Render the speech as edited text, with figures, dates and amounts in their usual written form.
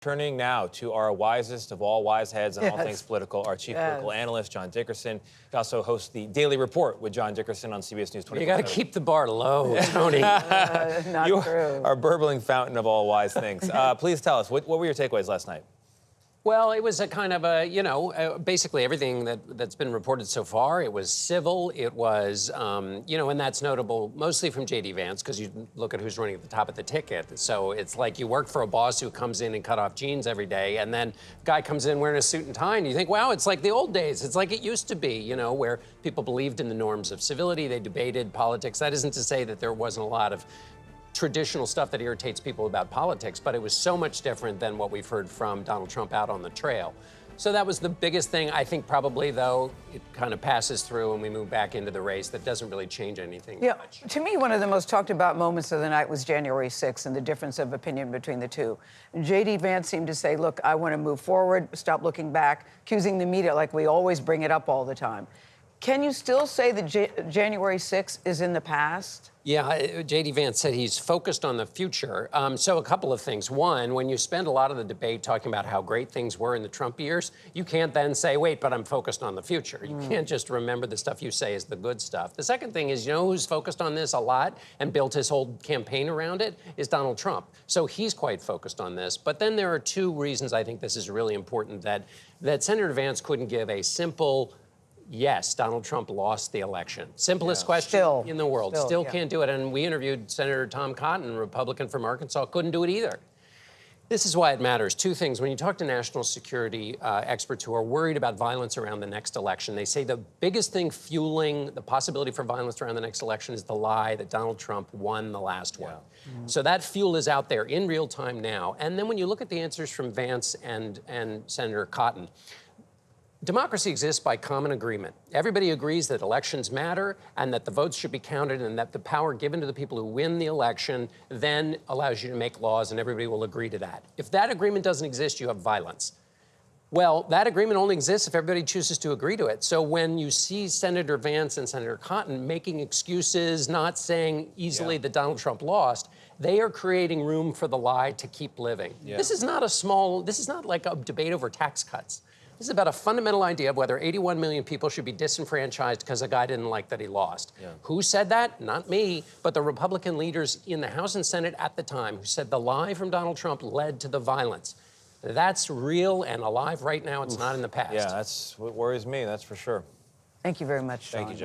Turning now to our wisest of all wise heads on all things political, our chief political analyst, John Dickerson. He also hosts the Daily Report with John Dickerson on CBS News 24/7. You got to keep the bar low, Tony. Not you true. Are burbling fountain of all wise things. Please tell us, what were your takeaways last night? Well, it was a kind of a, basically everything that's been reported so far. It was civil. It was, and that's notable mostly from J.D. Vance, because you look at who's running at the top of the ticket. So it's like you work for a boss who comes in and cut off jeans every day, and then a guy comes in wearing a suit and tie, and you think, wow, it's like the old days. It's like it used to be, where people believed in the norms of civility. They debated politics. That isn't to say that there wasn't a lot of traditional stuff that irritates people about politics, but it was so much different than what we've heard from Donald Trump out on the trail. So that was the biggest thing. I think probably, though, it kind of passes through and we move back into the race. That doesn't really change anything much. To me, one of the most talked about moments of the night was January 6th and the difference of opinion between the two. J.D. Vance seemed to say, look, I want to move forward, stop looking back, accusing the media like we always bring it up all the time. Can you still say that January 6th is in the past? Yeah, J.D. Vance said he's focused on the future. So a couple of things. One, when you spend a lot of the debate talking about how great things were in the Trump years, you can't then say, wait, but I'm focused on the future. You can't just remember the stuff you say is the good stuff. The second thing is, who's focused on this a lot and built his whole campaign around it is Donald Trump. So he's quite focused on this. But then there are two reasons I think this is really important that Senator Vance couldn't give a simple yes, Donald Trump lost the election. Simplest question in the world. Still can't do it. And we interviewed Senator Tom Cotton, Republican from Arkansas, couldn't do it either. This is why it matters. Two things. When you talk to national security experts who are worried about violence around the next election, they say the biggest thing fueling the possibility for violence around the next election is the lie that Donald Trump won the last one. So that fuel is out there in real time now. And then when you look at the answers from Vance and Senator Cotton, democracy exists by common agreement. Everybody agrees that elections matter and that the votes should be counted and that the power given to the people who win the election then allows you to make laws and everybody will agree to that. If that agreement doesn't exist, you have violence. Well, that agreement only exists if everybody chooses to agree to it. So when you see Senator Vance and Senator Cotton making excuses, not saying easily that Donald Trump lost, they are creating room for the lie to keep living. This is not like a debate over tax cuts. This is about a fundamental idea of whether 81 million people should be disenfranchised because a guy didn't like that he lost. Who said that? Not me, but the Republican leaders in the House and Senate at the time who said the lie from Donald Trump led to the violence. That's real and alive right now. It's not in the past. Yeah, that's what worries me, that's for sure. Thank you very much, John. Thank you, John.